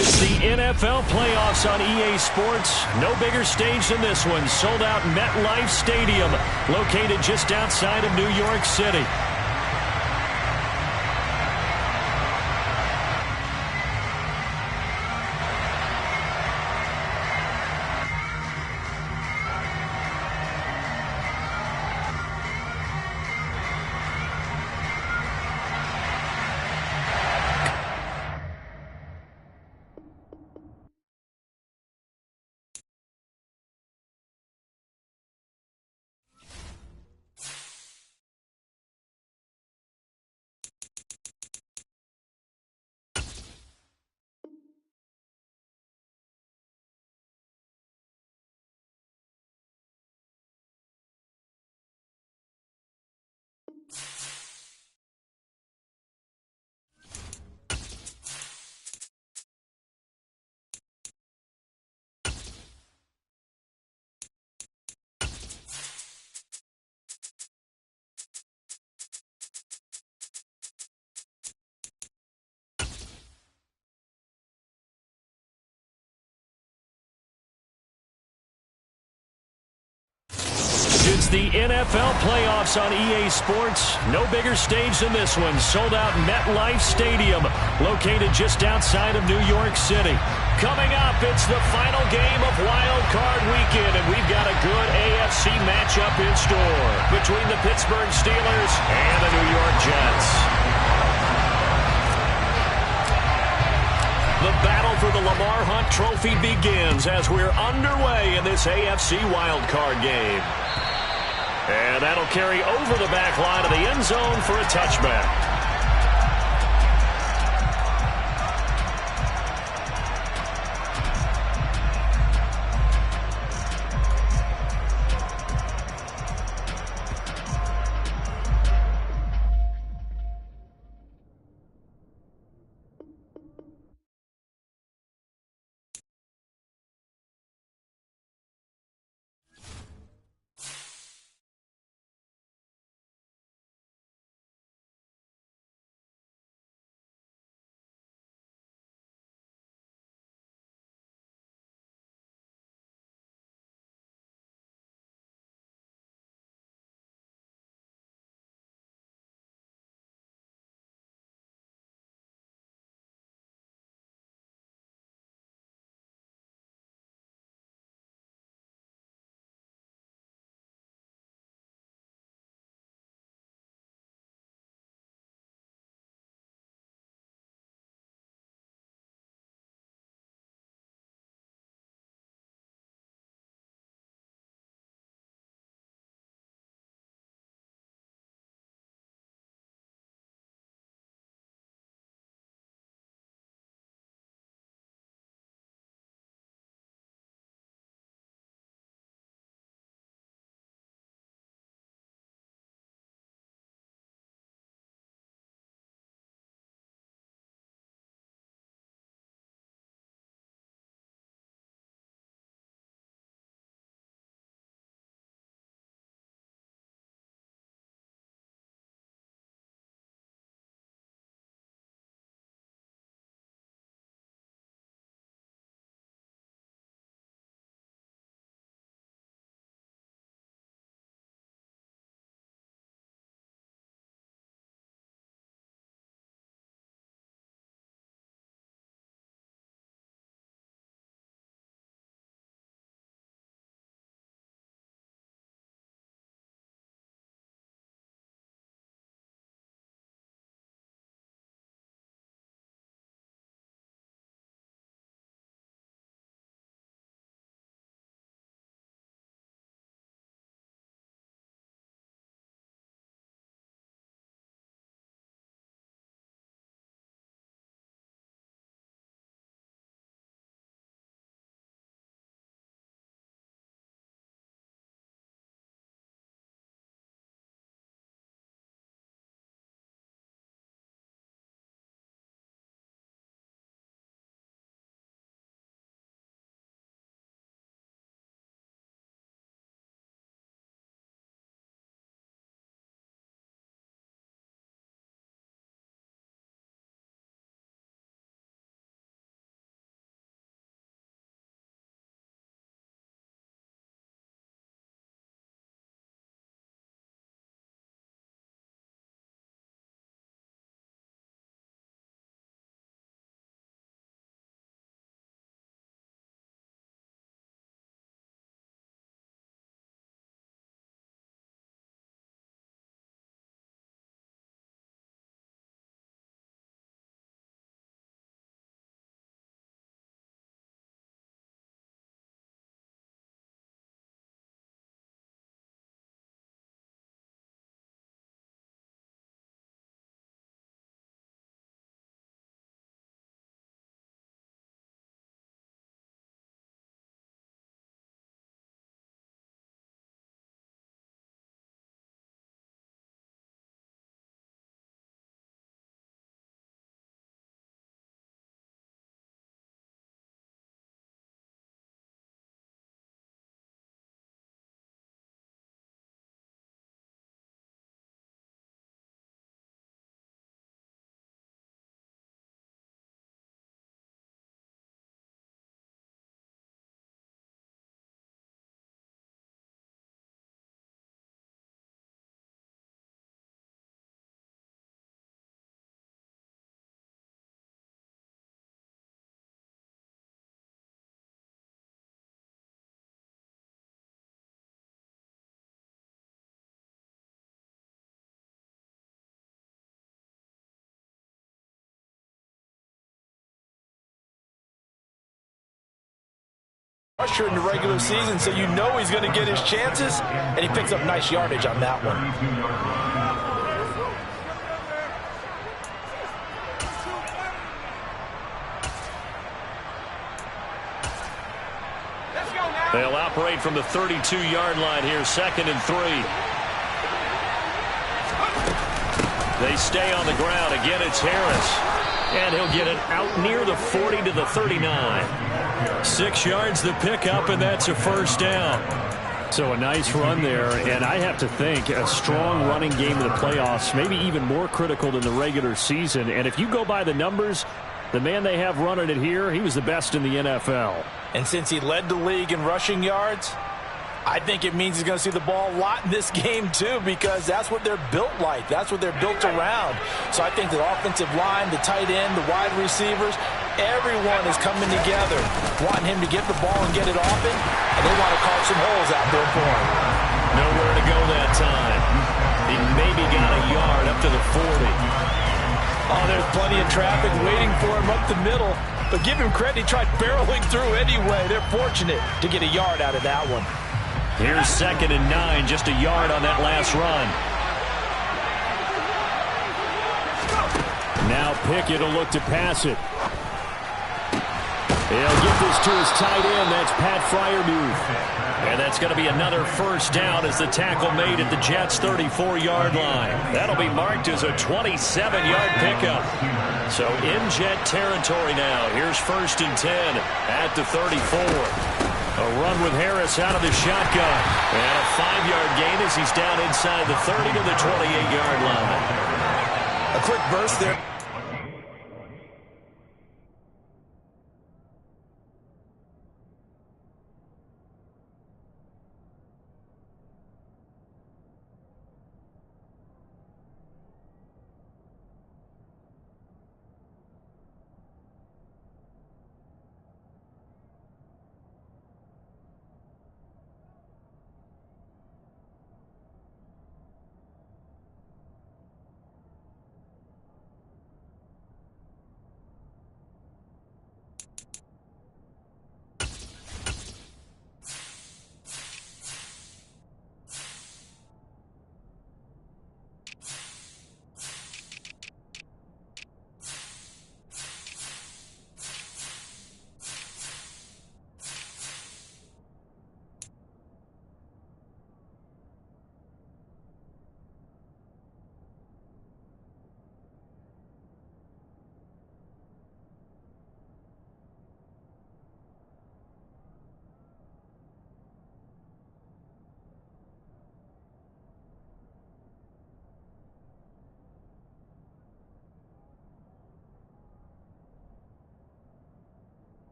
It's the NFL playoffs on EA Sports. No bigger stage than this one. Sold out MetLife Stadium, located just outside of New York City. It's the NFL playoffs on EA Sports. No bigger stage than this one. Sold out MetLife Stadium, located just outside of New York City. Coming up, it's the final game of Wild Card Weekend, and we've got a good AFC matchup in store between the Pittsburgh Steelers and the New York Jets. The battle for the Lamar Hunt Trophy begins as we're underway in this AFC Wild Card game. And that'll carry over the back line of the end zone for a touchback. rusher in the regular season, so you know he's going to get his chances, and he picks up nice yardage on that one. They'll operate from the 32-yard line here, 2nd and 3. They stay on the ground. Again, it's Harris. And he'll get it out near the 40 to the 39. 6 yards the pickup, and that's a first down. So a nice run there, and I have to think a strong running game in the playoffs, maybe even more critical than the regular season. And if you go by the numbers, the man they have running it here, he was the best in the NFL. And since he led the league in rushing yards, I think it means he's going to see the ball a lot in this game too, because that's what they're built like. That's what they're built around. So I think the offensive line, the tight end, the wide receivers, everyone is coming together, wanting him to get the ball and get it often, and they want to carve some holes out there for him. Nowhere to go that time. He maybe got a yard up to the 40. Oh, there's plenty of traffic waiting for him up the middle. But give him credit, he tried barreling through anyway. They're fortunate to get a yard out of that one. Here's 2nd and 9, just a yard on that last run. Now Pickett will look to pass it. He'll get this to his tight end. That's Pat Freiermuth. And that's going to be another first down as the tackle made at the Jets' 34-yard line. That'll be marked as a 27-yard pickup. So in Jet territory now. Here's 1st and 10 at the 34. A run with Harris out of the shotgun. And a 5-yard gain as he's down inside the 30 to the 28-yard line. A quick burst there.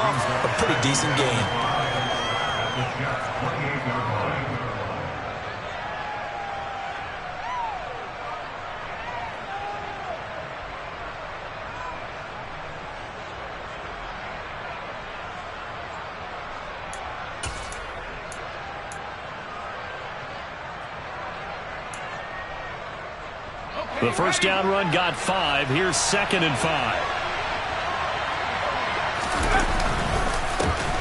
A pretty decent game. The first down run got 5. Here's 2nd and 5.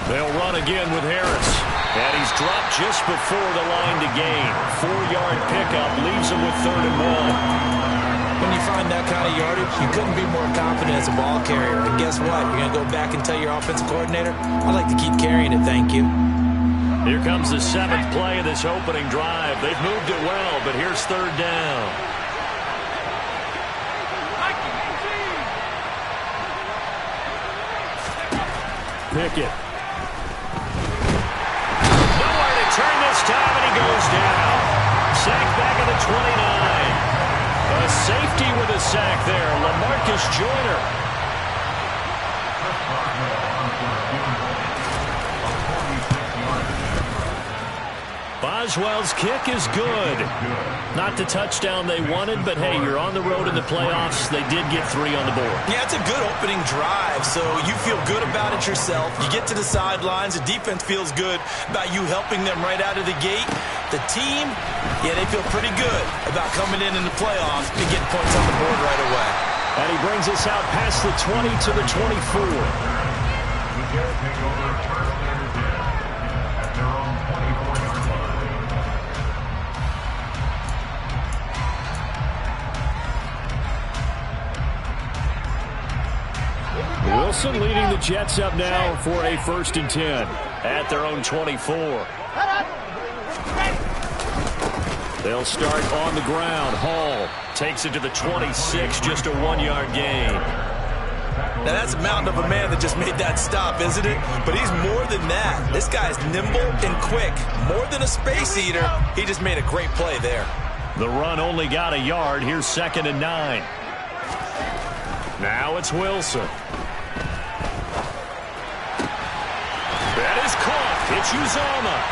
They'll run again with Harris. And he's dropped just before the line to gain. 4-yard pickup leaves him with 3rd and 1. When you find that kind of yardage, you couldn't be more confident as a ball carrier. And guess what? You're going to go back and tell your offensive coordinator, I'd like to keep carrying it, thank you. Here comes the 7th play of this opening drive. They've moved it well, but here's 3rd down. Pickett. Nowhere to turn this time, and he goes down. Sack back at the 29. A safety with a sack there, LaMarcus Joyner. Boswell's kick is good. Not the touchdown they wanted, but hey, you're on the road in the playoffs. They did get 3 on the board. Yeah, it's a good opening drive, so you feel good about it yourself. You get to the sidelines. The defense feels good about you helping them right out of the gate. The team, yeah, they feel pretty good about coming in the playoffs and getting points on the board right away. And he brings us out past the 20 to the 24. Wilson leading the Jets up now for a 1st and 10 at their own 24. They'll start on the ground. Hall takes it to the 26, just a 1-yard gain. Now that's a mountain of a man that just made that stop, isn't it? But he's more than that. This guy's nimble and quick. More than a space eater, he just made a great play there. The run only got a yard. Here's 2nd and 9. Now it's Wilson. That is caught. It's Uzomah.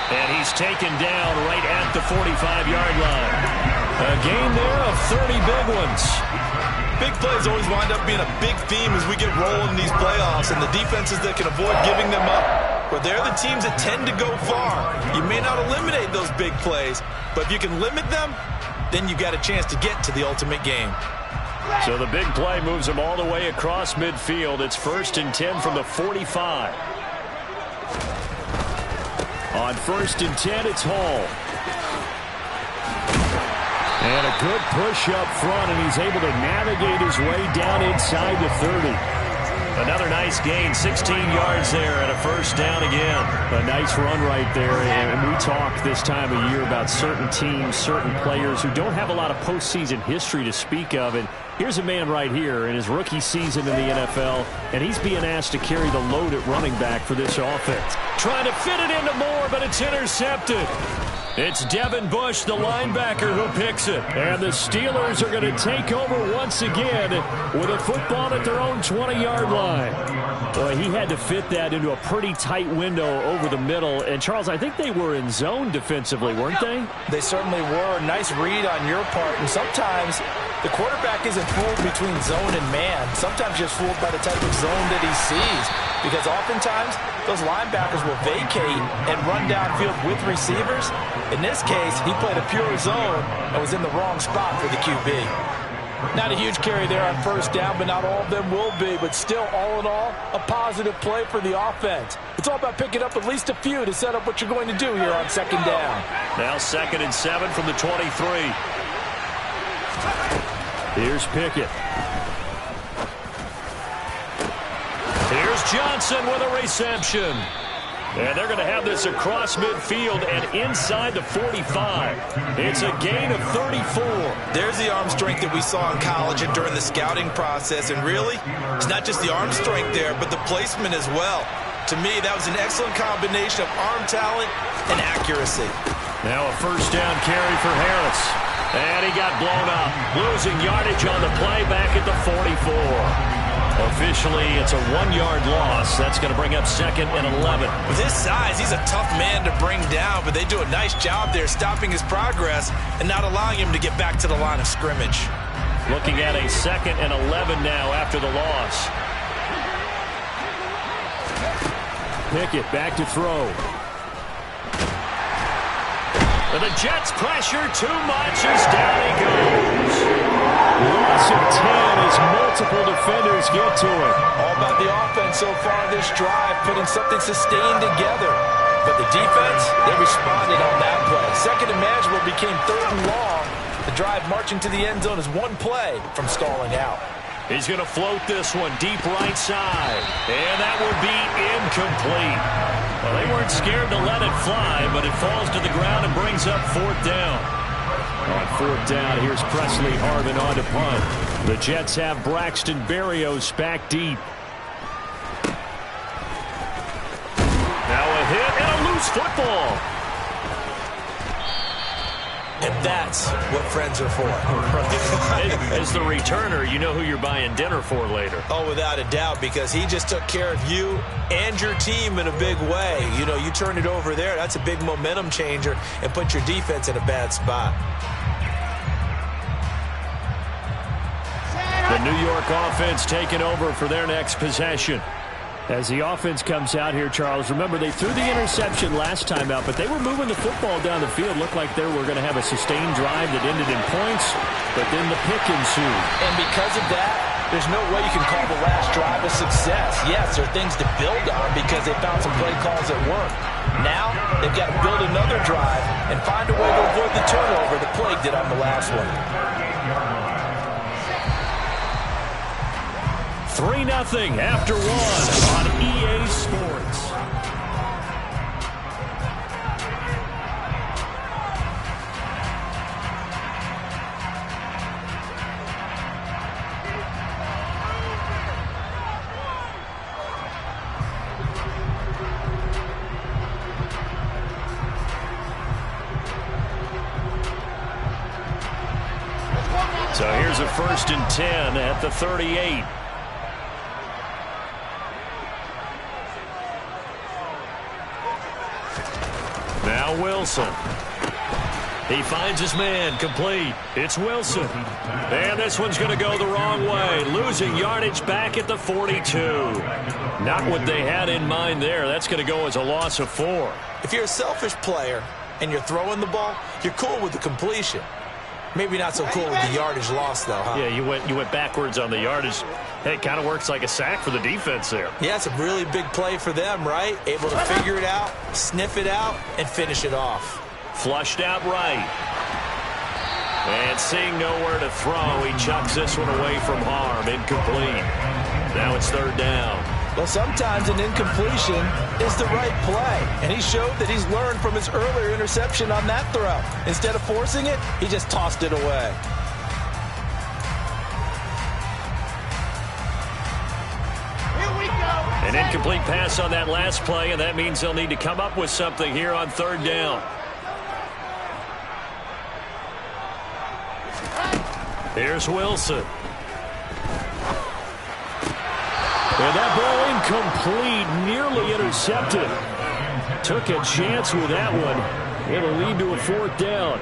And he's taken down right at the 45-yard line. A gain there of 30 big ones. Big plays always wind up being a big theme as we get rolling in these playoffs, and the defenses that can avoid giving them up, well, they're the teams that tend to go far. You may not eliminate those big plays, but if you can limit them, then you got a chance to get to the ultimate game. So the big play moves them all the way across midfield. It's 1st and 10 from the 45. On 1st and 10, it's Hall. And a good push up front, and he's able to navigate his way down inside the 30. Another nice gain, 16 yards there, and a 1st down again. A nice run right there, and we talk this time of year about certain teams, certain players who don't have a lot of postseason history to speak of, and here's a man right here in his rookie season in the NFL, and he's being asked to carry the load at running back for this offense. Trying to fit it into Moore, but it's intercepted. It's Devin Bush, the linebacker, who picks it. And the Steelers are going to take over once again with a football at their own 20-yard line. Boy, he had to fit that into a pretty tight window over the middle. And, Charles, I think they were in zone defensively, weren't they? They certainly were. Nice read on your part. And sometimes the quarterback isn't fooled between zone and man. Sometimes just fooled by the type of zone that he sees. Because oftentimes, those linebackers will vacate and run downfield with receivers. In this case, he played a pure zone and was in the wrong spot for the QB. Not a huge carry there on 1st down, but not all of them will be. But still, all in all, a positive play for the offense. It's all about picking up at least a few to set up what you're going to do here on 2nd down. Now 2nd and 7 from the 23. Here's Pickett. Here's Johnson with a reception. And they're going to have this across midfield and inside the 45. It's a gain of 34. There's the arm strength that we saw in college and during the scouting process. And really, it's not just the arm strength there, but the placement as well. To me, that was an excellent combination of arm talent and accuracy. Now a 1st down carry for Harris. And he got blown up. Losing yardage on the play back at the 44. Officially, it's a 1-yard loss. That's going to bring up 2nd and 11. With his size, he's a tough man to bring down, but they do a nice job there stopping his progress and not allowing him to get back to the line of scrimmage. Looking at a 2nd and 11 now after the loss. Pickett back to throw. And the Jets pressure too much as down he goes. Loss of 10 as multiple defenders get to it. All about the offense so far this drive, putting something sustained together. But the defense, they responded on that play. 2nd and manageable became 3rd and long. The drive marching to the end zone is one play from stalling out. He's going to float this one deep right side. And that would be incomplete. Well, they weren't scared to let it fly, but it falls to the ground and brings up 4th down. On 4th down, here's Presley Harvin on to punt. The Jets have Braxton Berrios back deep. Now a hit and a loose football. And that's what friends are for. As the returner, you know who you're buying dinner for later. Oh, without a doubt, because he just took care of you and your team in a big way. You know, you turn it over there, that's a big momentum changer and put your defense in a bad spot. The New York offense taking over for their next possession. As the offense comes out here, Charles, remember they threw the interception last time out, but they were moving the football down the field. Looked like they were going to have a sustained drive that ended in points, but then the pick ensued. And because of that, there's no way you can call the last drive a success. Yes, there are things to build on because they found some play calls that work. Now, they've got to build another drive and find a way to avoid the turnover that plagued it on the last one. 3-0 after 1 on EA Sports. So here's a 1st and 10 at the 38. Now Wilson. He finds his man, complete. It's Wilson. And this one's going to go the wrong way. Losing yardage back at the 42. Not what they had in mind there. That's going to go as a loss of 4. If you're a selfish player and you're throwing the ball, you're cool with the completion. Maybe not so cool with the yardage loss, though, huh? Yeah, you went backwards on the yardage. Hey, it kind of works like a sack for the defense there. Yeah, it's a really big play for them, right? Able to figure it out, sniff it out, and finish it off. Flushed out right. And seeing nowhere to throw, he chucks this one away from harm. Incomplete. Now it's 3rd down. Well, sometimes an incompletion is the right play. And he showed that he's learned from his earlier interception on that throw. Instead of forcing it, he just tossed it away. An incomplete pass on that last play, and that means they'll need to come up with something here on 3rd down. Here's Wilson. And that ball incomplete, nearly intercepted. Took a chance with that one. It'll lead to a 4th down.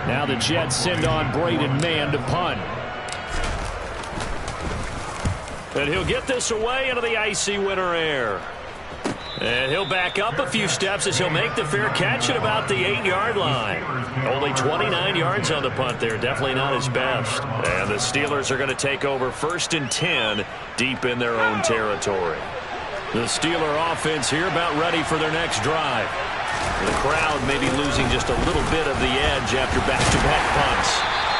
Now the Jets send on Braden Mann to punt. And he'll get this away into the icy winter air. And he'll back up a few steps as he'll make the fair catch at about the 8-yard line. Only 29 yards on the punt there. Definitely not his best. And the Steelers are going to take over 1st and 10 deep in their own territory. The Steeler offense here about ready for their next drive. The crowd may be losing just a little bit of the edge after back-to-back punts.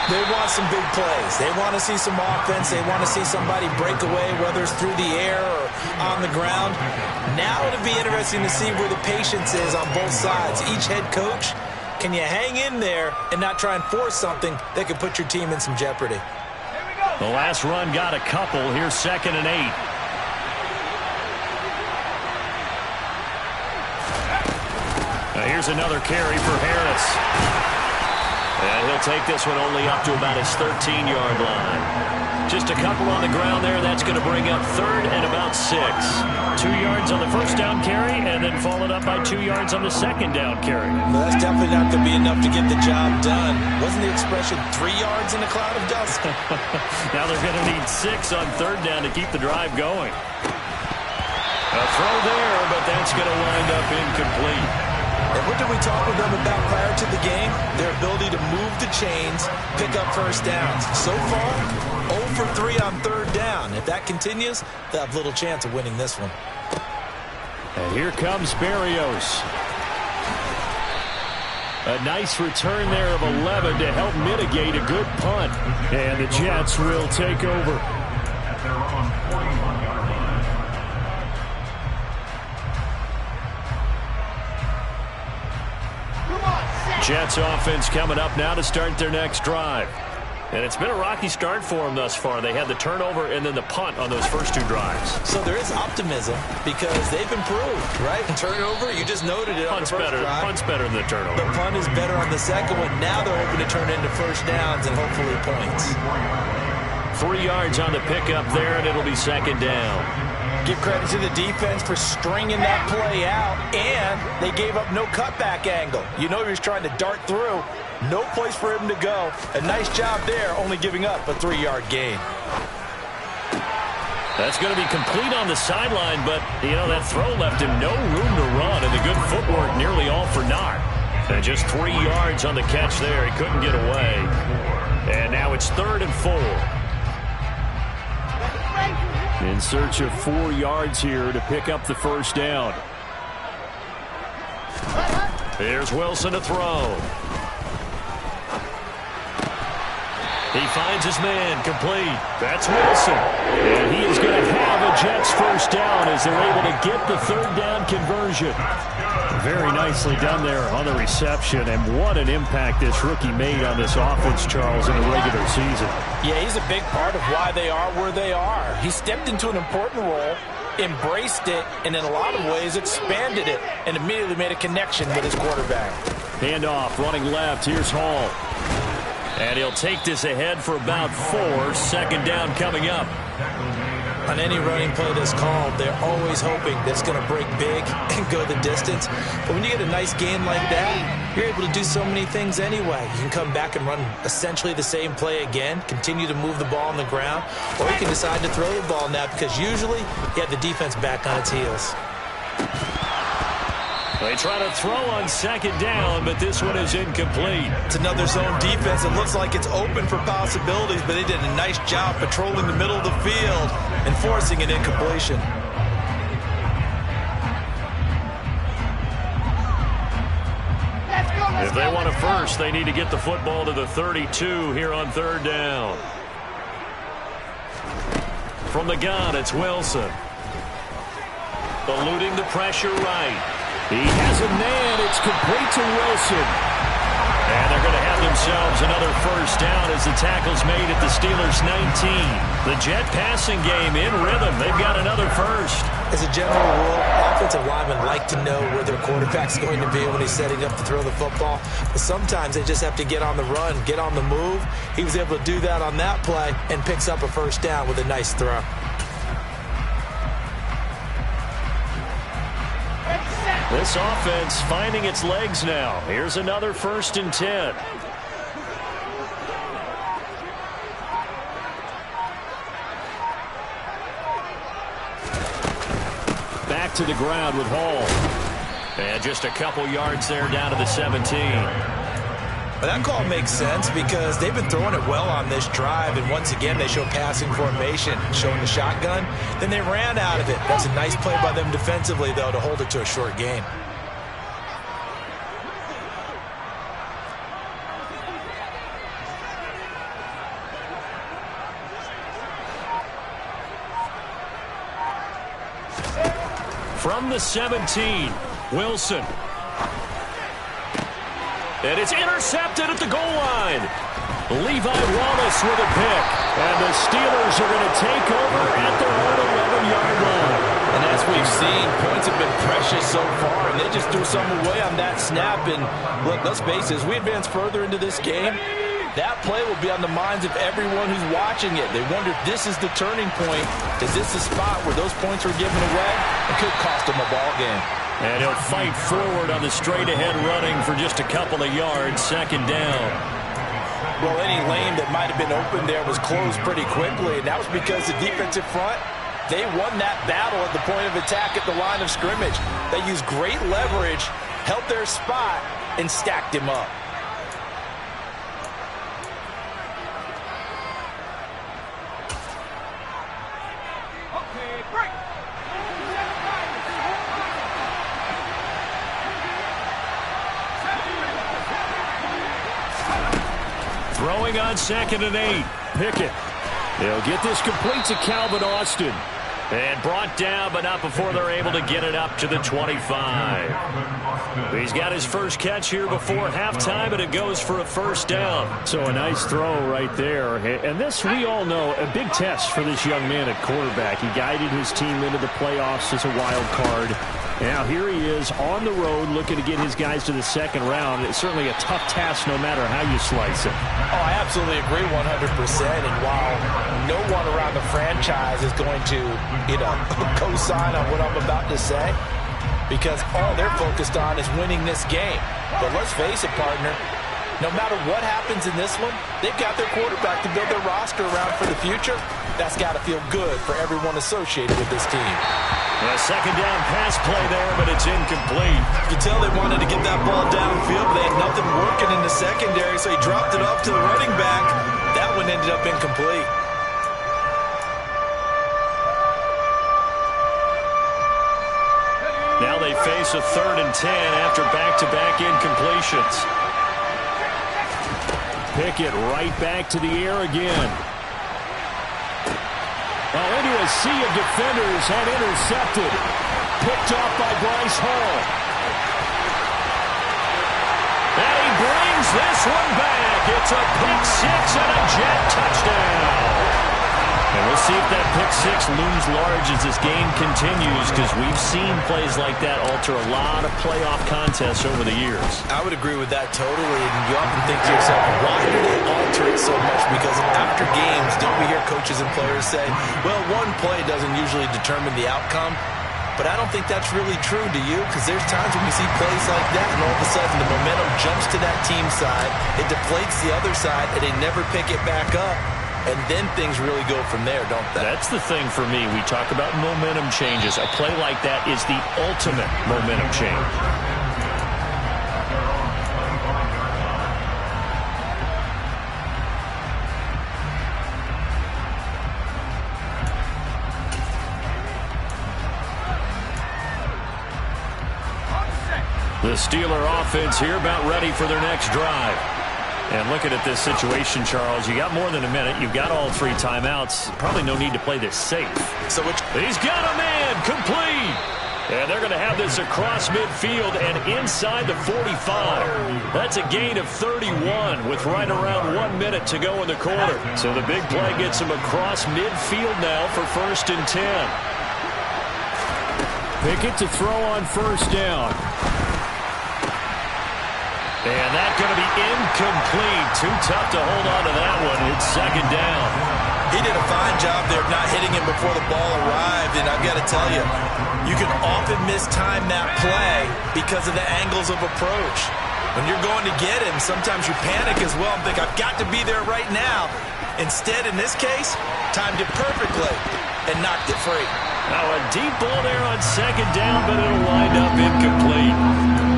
They want some big plays. They want to see some offense. They want to see somebody break away, whether it's through the air or on the ground. Now it'll be interesting to see where the patience is on both sides. Each head coach, can you hang in there and not try and force something that could put your team in some jeopardy? The last run got a couple. Here's 2nd and 8. Now here's another carry for Harris. And he'll take this one only up to about his 13-yard line. Just a couple on the ground there. That's going to bring up 3rd and about 6. 2 yards on the 1st down carry, and then followed up by 2 yards on the 2nd down carry. Well, that's definitely not going to be enough to get the job done. Wasn't the expression 3 yards in a cloud of dust? Now they're going to need 6 on 3rd down to keep the drive going. A throw there, but that's going to wind up incomplete. And what did we talk with them about prior to the game? Their ability to move the chains, pick up 1st downs. So far, 0 for 3 on 3rd down. If that continues, they'll have little chance of winning this one. And here comes Berrios. A nice return there of 11 to help mitigate a good punt. And the Jets will take over. Jets offense coming up now to start their next drive. And it's been a rocky start for them thus far. They had the turnover and then the punt on those first two drives. So there is optimism because they've improved, right? Turnover, you just noted it on the first drive. Punt's better than the turnover. The punt is better on the second one. Now they're hoping to turn into first downs and hopefully points. 3 yards on the pickup there, and it'll be second down. Give credit to the defense for stringing that play out, and they gave up no cutback angle. You know he was trying to dart through. No place for him to go. A nice job there, only giving up a 3-yard gain. That's going to be complete on the sideline, but, you know, that throw left him no room to run, and the good footwork nearly all for naught. And just 3 yards on the catch there. He couldn't get away. And now it's 3rd and 4. In search of 4 yards here to pick up the first down. Here's Wilson to throw. He finds his man, complete. That's Wilson. And he is going to have a Jets first down as they're able to get the 3rd down conversion. Very nicely done there on the reception, and what an impact this rookie made on this offense, Charles, in the regular season. Yeah, he's a big part of why they are where they are. He stepped into an important role, embraced it, and in a lot of ways expanded it, and immediately made a connection with his quarterback. Handoff, running left. Here's Hall. And he'll take this ahead for about 4. 2nd down coming up. On any running play that's called, they're always hoping that it's going to break big and go the distance. But when you get a nice gain like that, you're able to do so many things anyway. You can come back and run essentially the same play again, continue to move the ball on the ground, or you can decide to throw the ball now because usually you have the defense back on its heels. They try to throw on 2nd down, but this one is incomplete. It's another zone defense. It looks like it's open for possibilities, but they did a nice job patrolling the middle of the field and forcing an incompletion. If they want a first, they need to get the football to the 32 here on 3rd down. From the gun, it's Wilson. Eluding the pressure right. He has a man. It's complete to Wilson. And they're going to have themselves another first down as the tackle's made at the Steelers' 19. The Jet passing game in rhythm. They've got another first. As a general rule, offensive linemen like to know where their quarterback's going to be when he's setting up to throw the football. But sometimes they just have to get on the run, get on the move. He was able to do that on that play and picks up a first down with a nice throw. This offense finding its legs now. Here's another 1st and 10. Back to the ground with Hall. And just a couple yards there down to the 17. But that call makes sense because they've been throwing it well on this drive, and once again they show passing formation, showing the shotgun. Then they ran out of it. That's a nice play by them defensively, though, to hold it to a short gain. From the 17, Wilson. And it's intercepted at the goal line. Levi Wallace with a pick. And the Steelers are going to take over at their own 11-yard line. And as we've seen, points have been precious so far, and they just threw some away on that snap. And look, let's face it, as we advance further into this game, that play will be on the minds of everyone who's watching it. They wonder if this is the turning point. Is this the spot where those points were given away? It could cost them a ball game. And he'll fight forward on the straight-ahead running for just a couple of yards. 2nd down. Well, any lane that might have been open there was closed pretty quickly, and that was because the defensive front, they won that battle at the point of attack at the line of scrimmage. They used great leverage, held their spot, and stacked him up. Throwing on 2nd and 8. Pickett. They'll get this complete to Calvin Austin. And brought down, but not before they're able to get it up to the 25. He's got his first catch here before halftime, and it goes for a first down. So a nice throw right there. And this, we all know, a big test for this young man at quarterback. He guided his team into the playoffs as a wild card. Now here he is on the road looking to get his guys to the second round. It's certainly a tough task no matter how you slice it. Oh, I absolutely agree 100%. And while no one around the franchise is going to, co-sign on what I'm about to say, because all they're focused on is winning this game. But let's face it, partner, no matter what happens in this one, they've got their quarterback to build their roster around for the future. That's got to feel good for everyone associated with this team. A second down pass play there, but it's incomplete. You can tell they wanted to get that ball downfield, but they had nothing working in the secondary, so he dropped it off to the running back. That one ended up incomplete. Now they face a 3rd and 10 after back-to-back incompletions. Pickett right back to the air again. Into a sea of defenders and intercepted. Picked off by Bryce Hall. And he brings this one back. It's a pick six and a Jet touchdown. And we'll see if that pick six looms large as this game continues, because we've seen plays like that alter a lot of playoff contests over the years. I would agree with that totally. And you often think to yourself, why do they alter it so much? Because after games, don't we hear coaches and players say, well, one play doesn't usually determine the outcome. But I don't think that's really true, do you? Because there's times when we see plays like that, and all of a sudden the momentum jumps to that team side, it deflates the other side, and they never pick it back up. And then things really go from there, don't they? That's the thing for me. We talk about momentum changes. A play like that is the ultimate momentum change. The Steeler offense here about ready for their next drive. And looking at this situation, Charles, you got more than a minute. You've got all 3 timeouts. Probably no need to play this safe. He's got a man complete. And they're going to have this across midfield and inside the 45. That's a gain of 31 with right around 1 minute to go in the quarter. So the big play gets him across midfield now for 1st and 10. Pickett to throw on 1st down. And that's going to be incomplete. Too tough to hold on to that one. It's 2nd down. He did a fine job there of not hitting him before the ball arrived. And I've got to tell you, you can often mistime that play because of the angles of approach. When you're going to get him, sometimes you panic as well and think, I've got to be there right now. Instead, in this case, timed it perfectly and knocked it free. Now a deep ball there on 2nd down, but it'll wind up incomplete.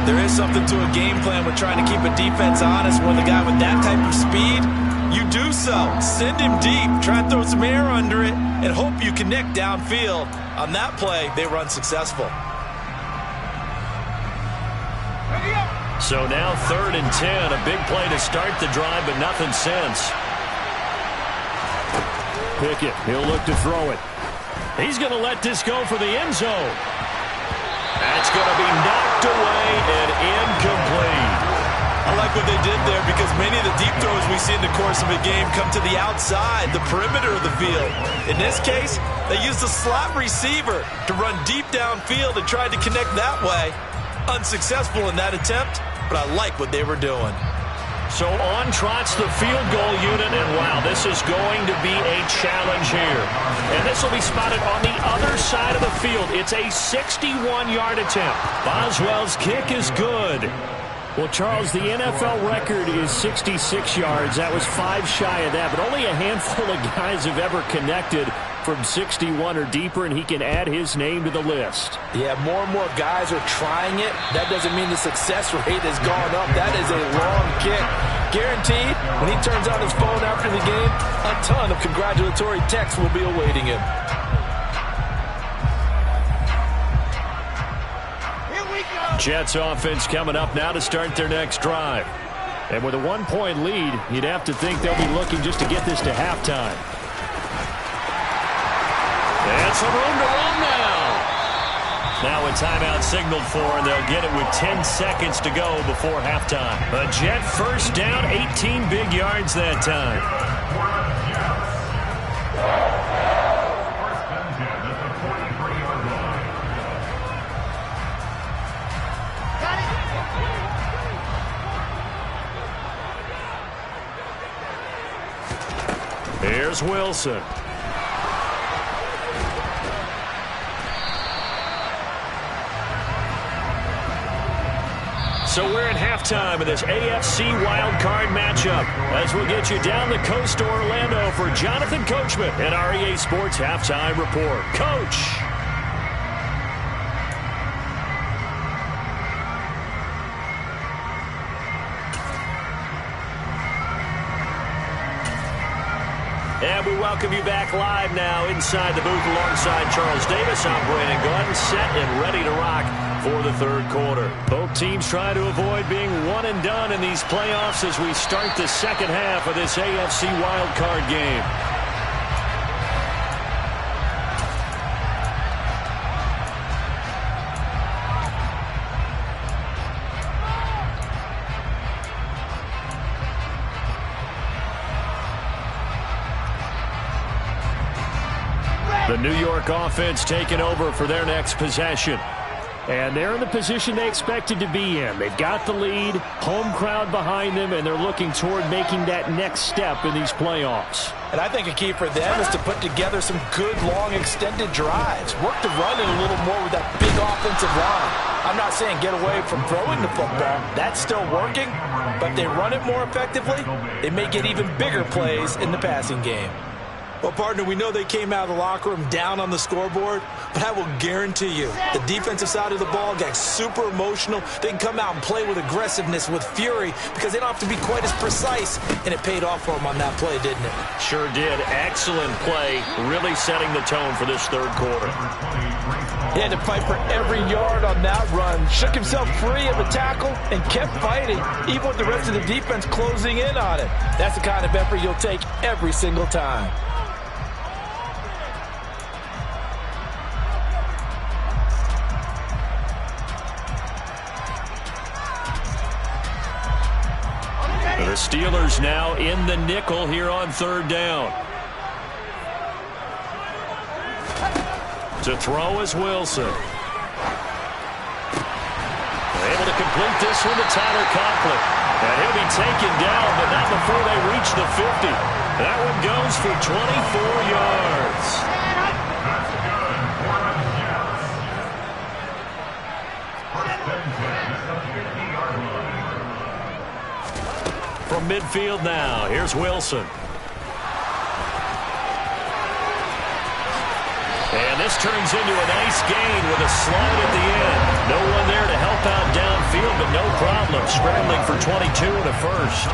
There is something to a game plan with trying to keep a defense honest. When the guy with that type of speed, you do so. Send him deep, try and throw some air under it, and hope you connect downfield. On that play, they were unsuccessful. So now 3rd and 10, a big play to start the drive, but nothing since. Pickett, he'll look to throw it. He's going to let this go for the end zone. That's going to be knocked away and incomplete. I like what they did there because many of the deep throws we see in the course of a game come to the outside, the perimeter of the field. In this case, they used a slot receiver to run deep downfield and tried to connect that way. Unsuccessful in that attempt, but I like what they were doing. So on trots the field goal unit, and wow, this is going to be a challenge here. And this will be spotted on the other side of the field. It's a 61-yard attempt. Boswell's kick is good. Well, Charles, the NFL record is 66 yards. That was 5 shy of that, but only a handful of guys have ever connected from 61 or deeper, and he can add his name to the list. Yeah, more and more guys are trying it. That doesn't mean the success rate has gone up. That is a long kick. Guaranteed, when he turns on his phone after the game, a ton of congratulatory texts will be awaiting him. Jets offense coming up now to start their next drive. And with a 1-point lead, you'd have to think they'll be looking just to get this to halftime. And some room to run now. Now a timeout signaled for, and they'll get it with 10 seconds to go before halftime. A Jet first down, 18 big yards that time. Here's Wilson. So we're at halftime of this AFC wildcard matchup as we'll get you down the coast to Orlando for Jonathan Coachman and our EA Sports Halftime Report. Coach. And we welcome you back live now inside the booth alongside Charles Davis. I'm Brandon Gordon, set and ready to rock for the third quarter. Both teams trying to avoid being one and done in these playoffs as we start the second half of this AFC wildcard game. The New York offense taking over for their next possession. And they're in the position they expected to be in. They've got the lead, home crowd behind them, and they're looking toward making that next step in these playoffs. And I think a key for them is to put together some good, long, extended drives. Work to run it a little more with that big offensive line. I'm not saying get away from throwing the football. That's still working. But if they run it more effectively, they may get even bigger plays in the passing game. Well, partner, we know they came out of the locker room down on the scoreboard, but I will guarantee you the defensive side of the ball got super emotional. They can come out and play with aggressiveness, with fury, because they don't have to be quite as precise, and it paid off for them on that play, didn't it? Sure did. Excellent play, really setting the tone for this third quarter. He had to fight for every yard on that run, shook himself free of the tackle, and kept fighting, even with the rest of the defense closing in on it. That's the kind of effort you'll take every single time. The Steelers now in the nickel here on third down. To throw is Wilson. Able to complete this one to Tyler Conklin. And he'll be taken down, but not before they reach the 50. That one goes for 24 yards. From midfield now, here's Wilson. And this turns into a nice gain with a slide at the end. No one there to help out downfield, but no problem. Scrambling for 22 and a first.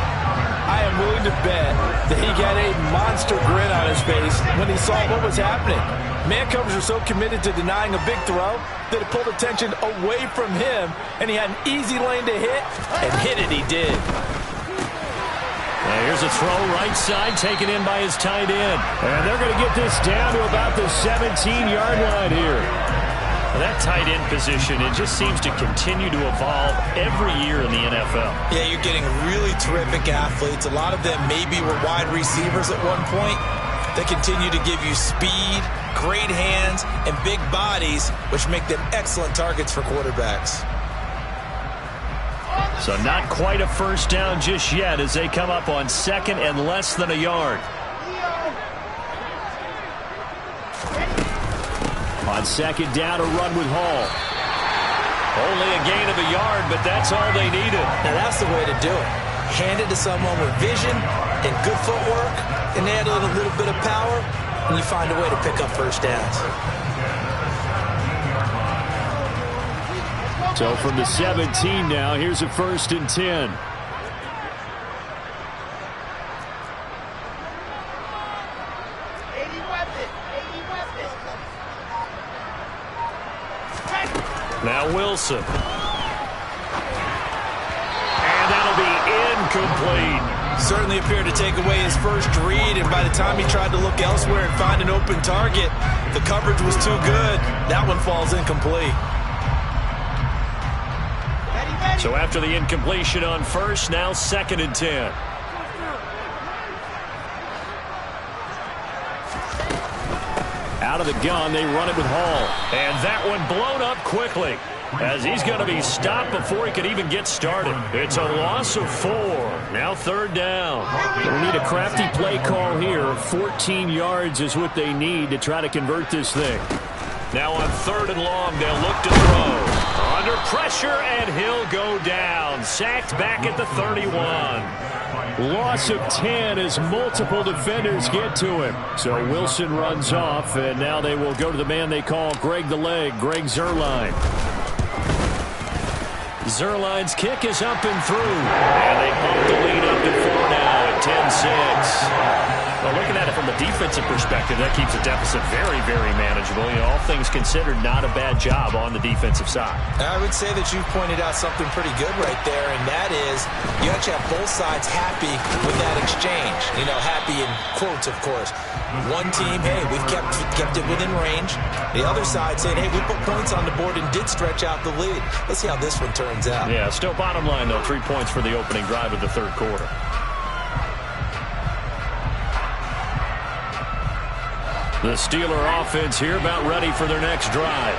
I am willing to bet that he got a monster grin on his face when he saw what was happening. Man covers are so committed to denying a big throw that it pulled attention away from him, and he had an easy lane to hit, and hit it he did. Now here's a throw right side taken in by his tight end. And they're going to get this down to about the 17-yard line here. Well, that tight end position, it just seems to continue to evolve every year in the NFL. Yeah, you're getting really terrific athletes. A lot of them maybe were wide receivers at one point. They continue to give you speed, great hands, and big bodies, which make them excellent targets for quarterbacks. So not quite a first down just yet as they come up on second and less than a yard. On second down, a run with Hall. Only a gain of a yard, but that's all they needed. Now that's the way to do it. Hand it to someone with vision and good footwork, and add a little bit of power, and you find a way to pick up first downs. So from the 17 now, here's a 1st and 10. Now Wilson. And that'll be incomplete. Certainly appeared to take away his first read, and by the time he tried to look elsewhere and find an open target, the coverage was too good. That one falls incomplete. So after the incompletion on first, now 2nd and 10. Out of the gun, they run it with Hall. And that one blown up quickly, as he's going to be stopped before he could even get started. It's a loss of 4. Now 3rd down. They need a crafty play call here. 14 yards is what they need to try to convert this thing. Now on 3rd and long, they'll look to throw. Under pressure, and he'll go down. Sacked back at the 31. Loss of 10 as multiple defenders get to him. So Wilson runs off, and now they will go to the man they call Greg the Leg, Greg Zuerlein. Zuerlein's kick is up and through. And they bump the lead up to 4 now at 10-6. Well, looking at it from a defensive perspective, that keeps the deficit very, very manageable. You know, all things considered, not a bad job on the defensive side. I would say that you've pointed out something pretty good right there, and that is you actually have both sides happy with that exchange. You know, happy in quotes, of course. One team, hey, we've kept it within range. The other side saying, hey, we put points on the board and did stretch out the lead. Let's see how this one turns out. Yeah, still bottom line, though, 3 points for the opening drive of the 3rd quarter. The Steeler offense here about ready for their next drive.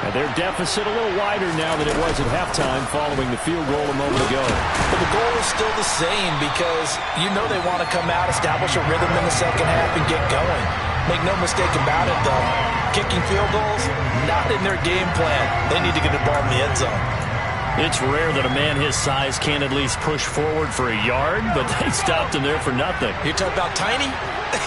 And their deficit a little wider now than it was at halftime following the field goal a moment ago. But the goal is still the same because you know they want to come out, establish a rhythm in the second half, and get going. Make no mistake about it, though. Kicking field goals, not in their game plan. They need to get the ball in the end zone. It's rare that a man his size can't at least push forward for a yard, but they stopped him there for nothing. You're talking about Tiny?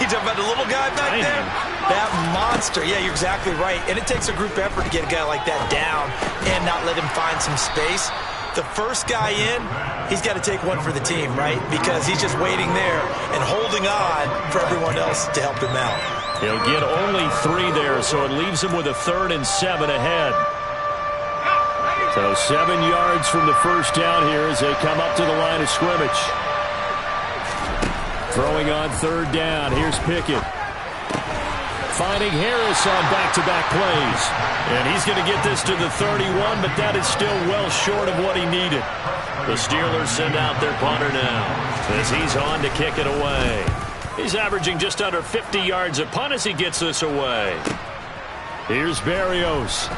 You're talking about the little guy back there? That monster. Yeah, you're exactly right. And it takes a group effort to get a guy like that down and not let him find some space. The first guy in, he's got to take one for the team, right? Because he's just waiting there and holding on for everyone else to help him out. He'll get only 3 there, so it leaves him with a 3rd and 7 ahead. So 7 yards from the first down here as they come up to the line of scrimmage. Throwing on 3rd down. Here's Pickett. Finding Harris on back-to-back plays. And he's going to get this to the 31, but that is still well short of what he needed. The Steelers send out their punter now as he's on to kick it away. He's averaging just under 50 yards a punt as he gets this away. Here's Berrios.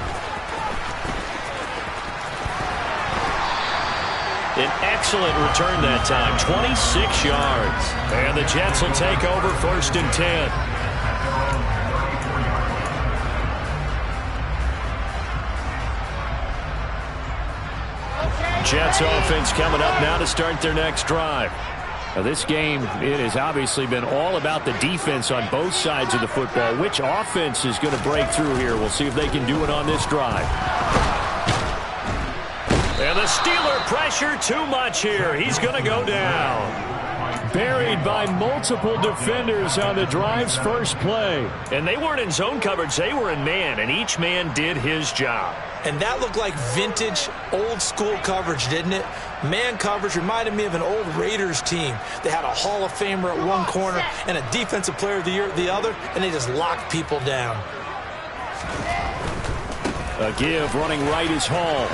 An excellent return that time, 26 yards. And the Jets will take over 1st and 10. Jets offense coming up now to start their next drive. Now this game, it has obviously been all about the defense on both sides of the football. Which offense is going to break through here? We'll see if they can do it on this drive. And the Steeler pressure too much here. He's going to go down. Buried by multiple defenders on the drive's first play. And they weren't in zone coverage. They were in man, and each man did his job. And that looked like vintage, old-school coverage, didn't it? Man coverage reminded me of an old Raiders team. They had a Hall of Famer at one corner and a Defensive Player of the Year at the other, and they just locked people down. A give running right is Hall.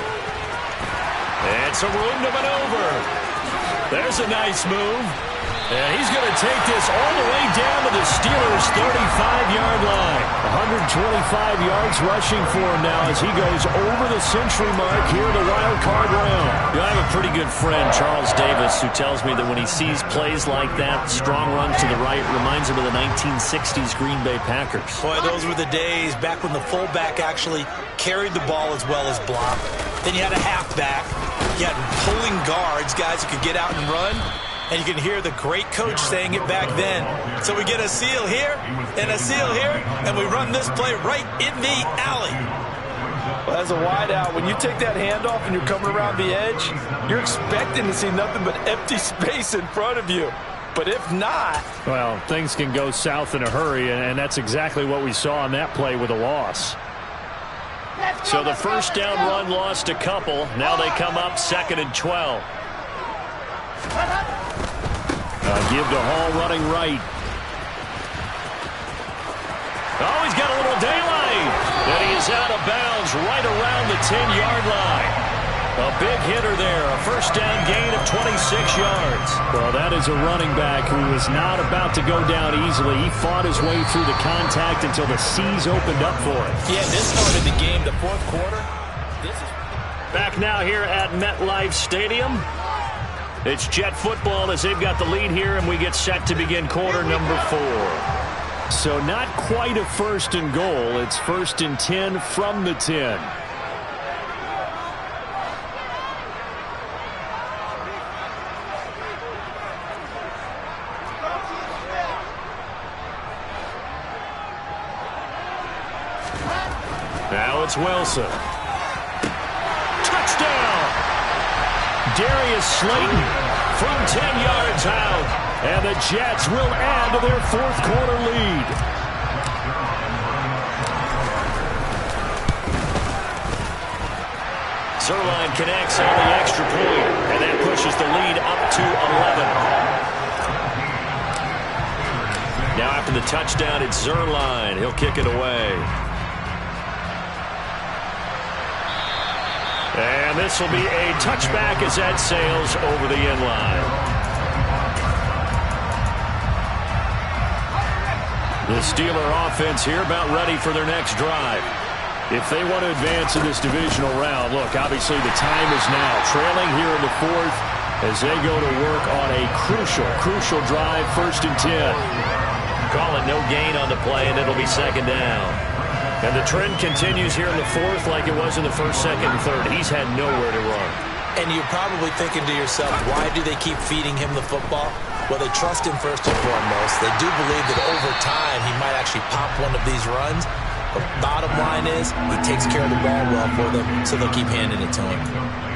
And some room to maneuver. There's a nice move. And he's going to take this all the way down to the Steelers' 35-yard line. 125 yards rushing for him now as he goes over the century mark here in the wild card round. You know, I have a pretty good friend, Charles Davis, who tells me that when he sees plays like that, strong runs to the right, reminds him of the 1960s Green Bay Packers. Boy, those were the days back when the fullback actually carried the ball as well as blocked. Then you had a halfback. You had pulling guards, guys who could get out and run. And you can hear the great coach saying it back then. So we get a seal here and a seal here, and we run this play right in the alley. Well, as a wideout, when you take that handoff and you're coming around the edge, you're expecting to see nothing but empty space in front of you. But if not... Well, things can go south in a hurry, and that's exactly what we saw on that play with a loss. So the first down run lost a couple. Now they come up 2nd and 12. Give to Hall running right. Oh, he's got a little daylight. And he is out of bounds right around the 10-yard line. A big hitter there. A first down gain of 26 yards. Well, that is a running back who is not about to go down easily. He fought his way through the contact until the seas opened up for him. Yeah, this started the game, the fourth quarter. Back now here at MetLife Stadium. It's Jet football as they've got the lead here, and we get set to begin quarter number 4. So not quite a first and goal. It's 1st and 10 from the 10. Now it's Wilson. Touchdown! Darius Slayton from 10 yards out. And the Jets will add to their fourth quarter lead. Zerline connects on the extra point, and that pushes the lead up to 11. Now after the touchdown, it's Zerline. He'll kick it away. And this will be a touchback as that sails over the end line. The Steeler offense here about ready for their next drive. If they want to advance in this divisional round, look, obviously the time is now. Trailing here in the fourth as they go to work on a crucial drive, 1st and 10. Call it no gain on the play, and it'll be 2nd down. And the trend continues here in the fourth like it was in the 1st, 2nd, and 3rd. He's had nowhere to run. And you're probably thinking to yourself, why do they keep feeding him the football? Well, they trust him first and foremost. They do believe that over time he might actually pop one of these runs. The bottom line is he takes care of the ball well for them, so they'll keep handing it to him.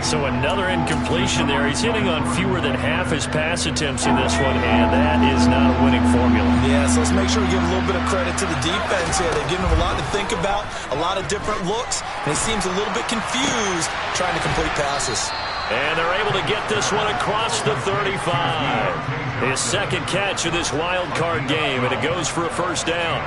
So another incompletion there. He's hitting on fewer than half his pass attempts in this one, and that is not a winning formula. Yeah, so let's make sure we give a little bit of credit to the defense here. They've given him a lot to think about, a lot of different looks, and he seems a little bit confused trying to complete passes. And they're able to get this one across the 35. His second catch of this wild card game, and it goes for a first down.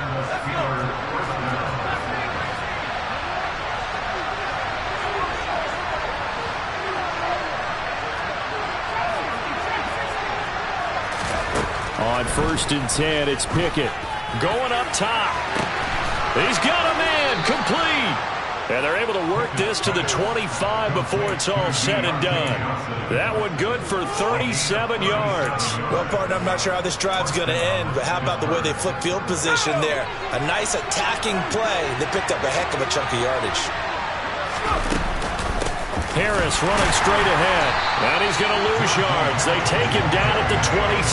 On 1st and 10, it's Pickett. Going up top. He's got a man, complete. And they're able to work this to the 25 before it's all said and done. That one good for 37 yards. Well, partner, I'm not sure how this drive's going to end, but how about the way they flip field position there? A nice attacking play. They picked up a heck of a chunk of yardage. Harris running straight ahead, and he's going to lose yards. They take him down at the 26.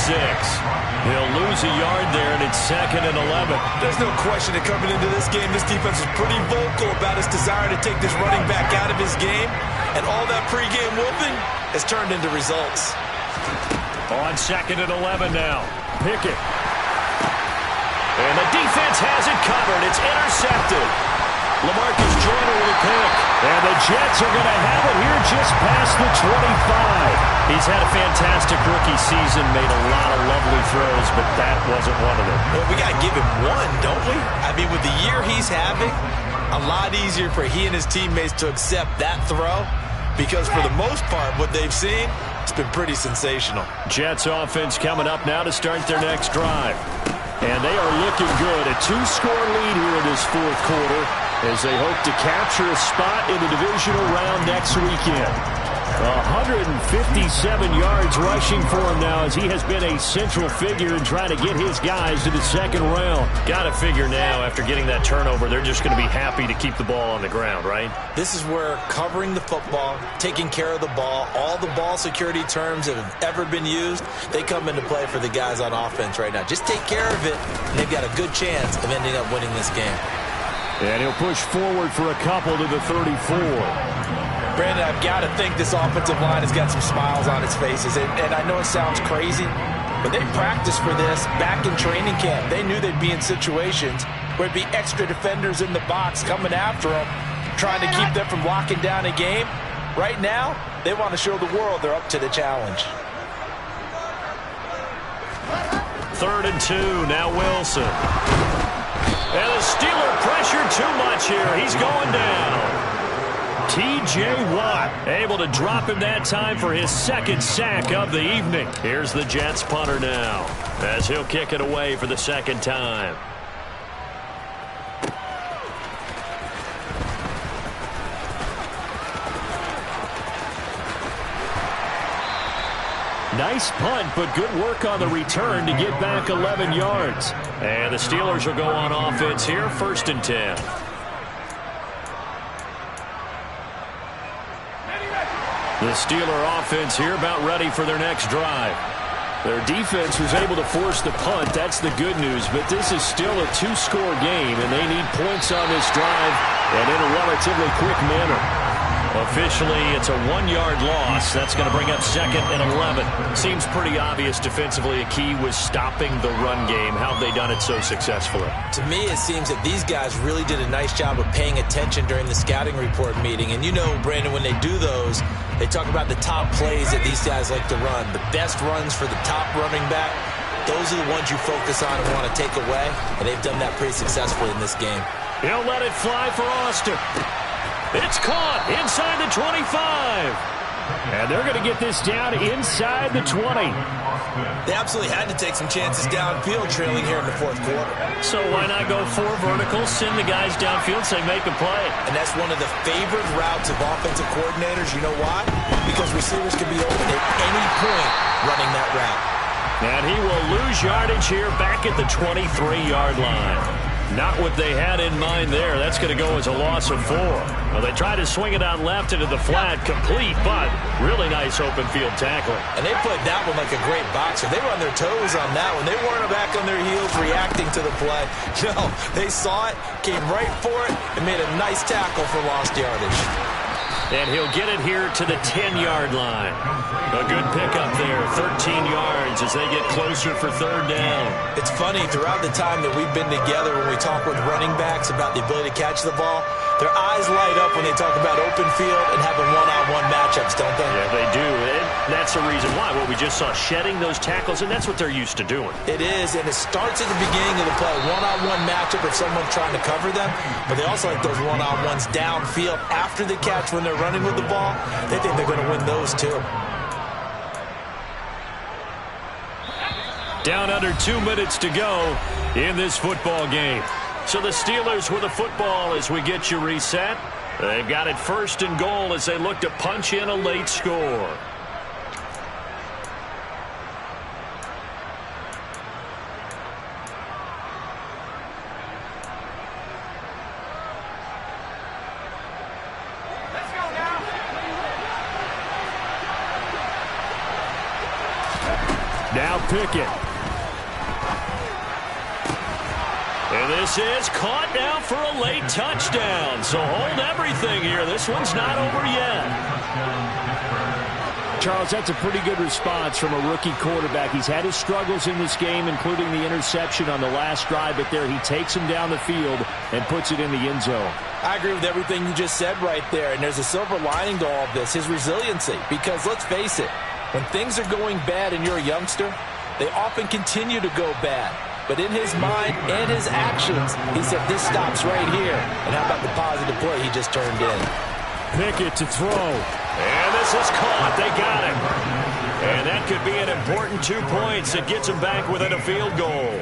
He'll lose a yard there, and it's 2nd and 11. There's no question that coming into this game, this defense is pretty vocal about his desire to take this running back out of his game, and all that pregame whooping has turned into results. On 2nd and 11 now, Pickett. And the defense has it covered. It's intercepted. LaMarcus Joyner with a pick. And the Jets are going to have it here just past the 25. He's had a fantastic rookie season, made a lot of lovely throws, but that wasn't one of them. Well, we got to give him one, don't we? I mean, with the year he's having, a lot easier for he and his teammates to accept that throw because for the most part, what they've seen, it's been pretty sensational. Jets offense coming up now to start their next drive. And they are looking good. A 2-score lead here in this fourth quarter as they hope to capture a spot in the divisional round next weekend. 157 yards rushing for him now as he has been a central figure in trying to get his guys to the second round. Got to figure now after getting that turnover, they're just going to be happy to keep the ball on the ground, right? This is where covering the football, taking care of the ball, all the ball security terms that have ever been used, they come into play for the guys on offense right now. Just take care of it, and they've got a good chance of ending up winning this game. And he'll push forward for a couple to the 34. Brandon, I've got to think this offensive line has got some smiles on its faces. And I know it sounds crazy, but they practiced for this back in training camp. They knew they'd be in situations where it'd be extra defenders in the box coming after them, trying to keep them from locking down a game. Right now, they want to show the world they're up to the challenge. 3rd and 2. Now Wilson. And the Steeler pressure too much here. He's going down. T.J. Watt able to drop him that time for his 2nd sack of the evening. Here's the Jets punter now as he'll kick it away for the 2nd time. Nice punt, but good work on the return to get back 11 yards. And the Steelers will go on offense here, 1st and 10. The Steeler offense here about ready for their next drive. Their defense was able to force the punt. That's the good news, but this is still a 2-score game, and they need points on this drive and in a relatively quick manner. Officially, it's a 1-yard loss. That's going to bring up 2nd and 11. Seems pretty obvious defensively a key was stopping the run game. How have they done it so successfully? To me, it seems that these guys really did a nice job of paying attention during the scouting report meeting. And you know, Brandon, when they do those, they talk about the top plays that these guys like to run. The best runs for the top running back, those are the ones you focus on and want to take away. And they've done that pretty successfully in this game. He'll let it fly for Austin. It's caught inside the 25. And they're going to get this down inside the 20. They absolutely had to take some chances downfield trailing here in the 4th quarter. So why not go 4 verticals, send the guys downfield, say make a play. And that's one of the favored routes of offensive coordinators. You know why? Because receivers can be open at any point running that route. And he will lose yardage here back at the 23-yard line. Not what they had in mind there. That's going to go as a loss of 4. Well, they tried to swing it out left into the flat, complete, but really nice open field tackling. And they played that one like a great boxer. They were on their toes on that one. They weren't back on their heels reacting to the play. No, they saw it, came right for it, and made a nice tackle for lost yardage. And he'll get it here to the 10-yard line. A good pickup there, 13 yards as they get closer for 3rd down. It's funny, throughout the time that we've been together when we talk with running backs about the ability to catch the ball, their eyes light up when they talk about open field and having one-on-one matchups, don't they? Yeah, they do. And that's the reason why. What we just saw, shedding those tackles, and that's what they're used to doing. It is, and it starts at the beginning of the play. One-on-one matchup if someone's trying to cover them, but they also like those one-on-ones downfield after the catch when they're running with the ball. They think they're going to win those too. Down under 2 minutes to go in this football game. So the Steelers with the football as we get you reset. They've got it 1st and goal as they look to punch in a late score. Now Pickett. And this is caught now for a late touchdown. So hold everything here. This one's not over yet. Charles, that's a pretty good response from a rookie quarterback. He's had his struggles in this game, including the interception on the last drive, but there he takes him down the field and puts it in the end zone. I agree with everything you just said right there, and there's a silver lining to all of this, his resiliency. Because let's face it, when things are going bad and you're a youngster, they often continue to go bad. But in his mind and his actions, he said, this stops right here. And how about the positive play he just turned in? Pickett to throw. And this is caught. They got it. And that could be an important 2 points. It gets him back within a field goal.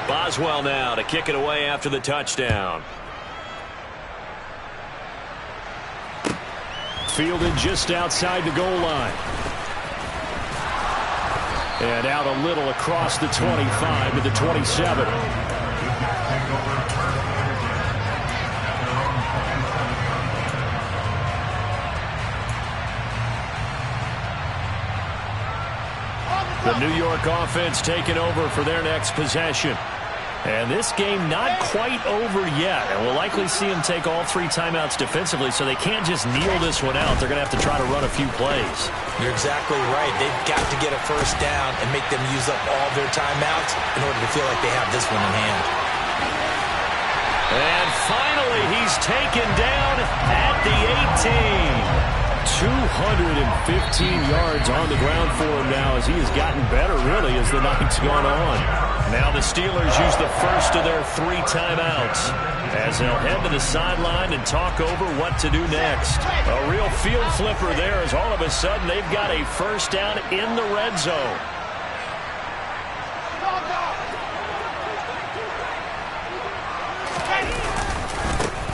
Boswell now to kick it away after the touchdown. Fielded just outside the goal line. And out a little across the 25 to the 27. The New York offense taking over for their next possession. And this game not quite over yet. And we'll likely see them take all 3 timeouts defensively, so they can't just kneel this one out. They're going to have to try to run a few plays. You're exactly right. They've got to get a 1st down and make them use up all their timeouts in order to feel like they have this one in hand. And finally, he's taken down at the 18. 215 yards on the ground for him now as he has gotten better, really, as the night's gone on. Now the Steelers use the first of their 3 timeouts as they'll head to the sideline and talk over what to do next. A real field flipper there as all of a sudden they've got a first down in the red zone.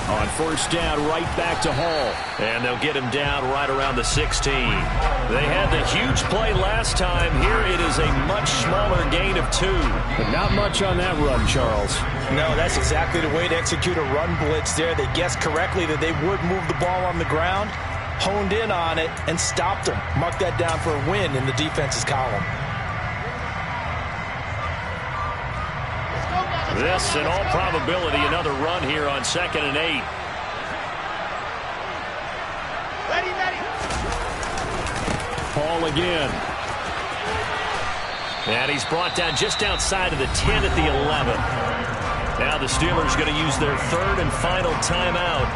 On first down, right back to Hall. And they'll get him down right around the 16. They had the huge play last time. Here it is a much smaller gain of 2. But not much on that run, Charles. No, that's exactly the way to execute a run blitz there. They guessed correctly that they would move the ball on the ground, honed in on it, and stopped them. Mark that down for a win in the defense's column. This, in all probability, another run here on 2nd and 8. Hall again. And he's brought down just outside of the 10 at the 11. Now the Steelers going to use their 3rd and final timeout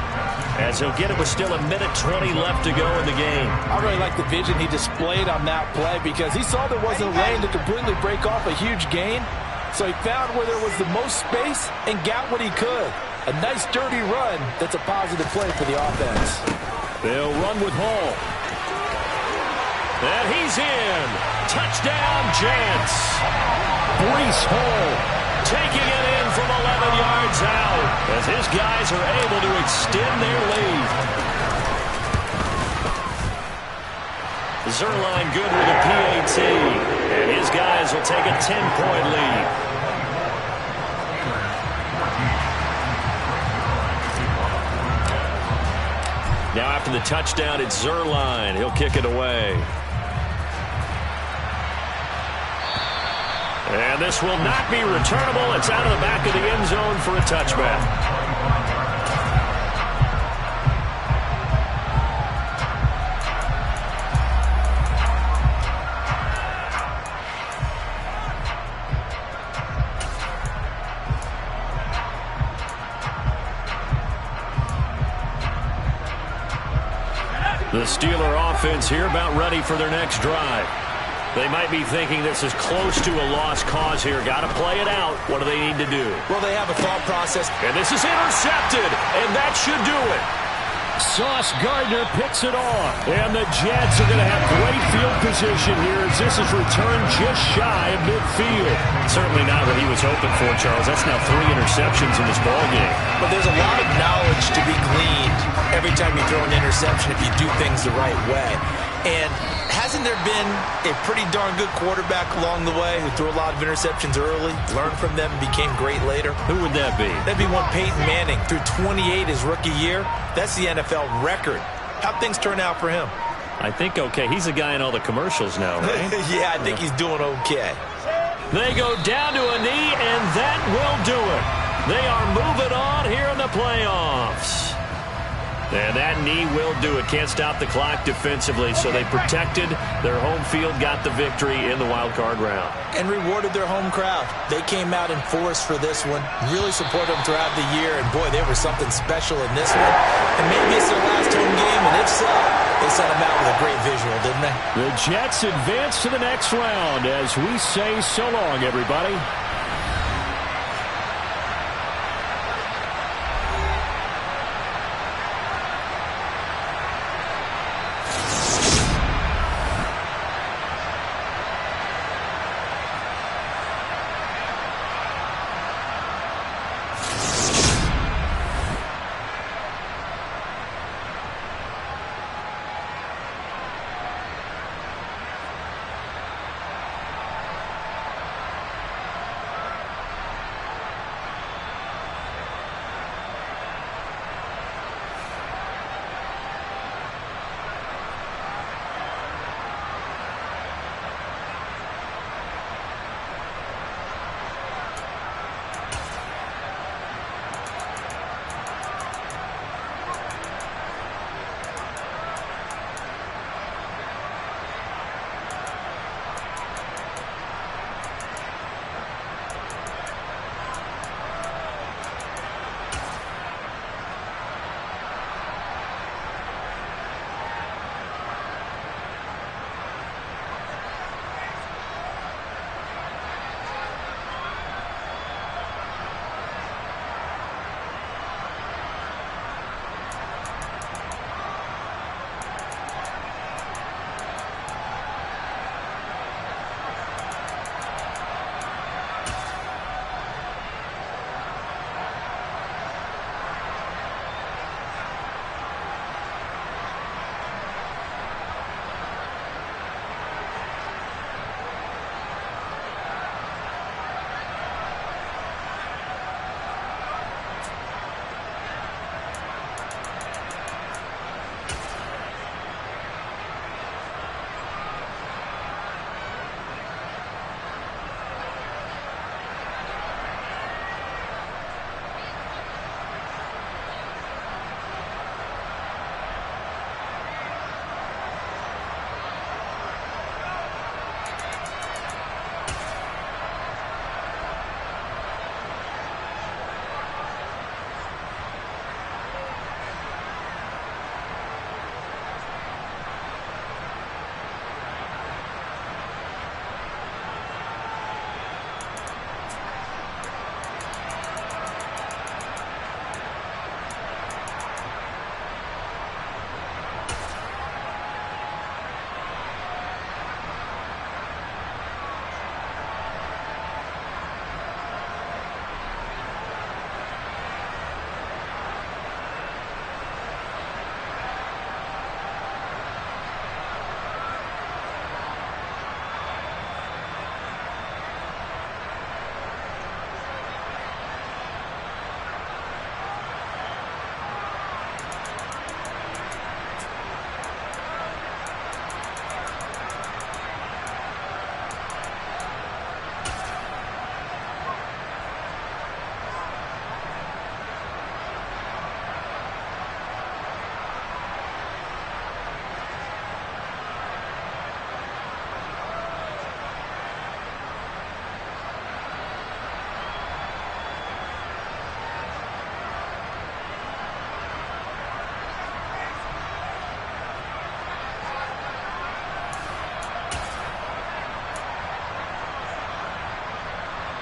as he'll get it with still 1:20 left to go in the game. I really like the vision he displayed on that play because he saw there wasn't a lane to completely break off a huge gain. So he found where there was the most space and got what he could. A nice, dirty run that's a positive play for the offense. They'll run with Hall. And he's in. Touchdown, Jets. Breece Hall taking it in from 11 yards out as his guys are able to extend their lead. Zerline good with a PAT, and his guys will take a 10-point lead. Now after the touchdown, it's Zerline. He'll kick it away. And this will not be returnable. It's out of the back of the end zone for a touchback. The Steeler offense here about ready for their next drive. They might be thinking this is close to a lost cause here. Got to play it out. What do they need to do? Well, they have a thought process. And this is intercepted, and that should do it. Sauce Gardner picks it off. And the Jets are going to have great field position here as this is returned just shy of midfield. Certainly not what he was hoping for, Charles. That's now 3 interceptions in this ballgame. But there's a lot of knowledge to be gleaned every time you throw an interception if you do things the right way. And hasn't there been a pretty darn good quarterback along the way who threw a lot of interceptions early, learned from them, and became great later? Who would that be? That'd be one Peyton Manning. Threw 28 his rookie year. That's the NFL record. How'd things turn out for him? I think okay. He's a guy in all the commercials now, right? Yeah, I think he's doing okay. They go down to a knee, and that will do it. They are moving on here in the playoffs. And that knee will do it. Can't stop the clock defensively, so they protected their home field, got the victory in the wild card round. And rewarded their home crowd. They came out in force for this one. Really supported them throughout the year, and boy, they were something special in this one. And maybe it's their last home game, and if so, they sent them out with a great visual, didn't they? The Jets advance to the next round as we say so long, everybody.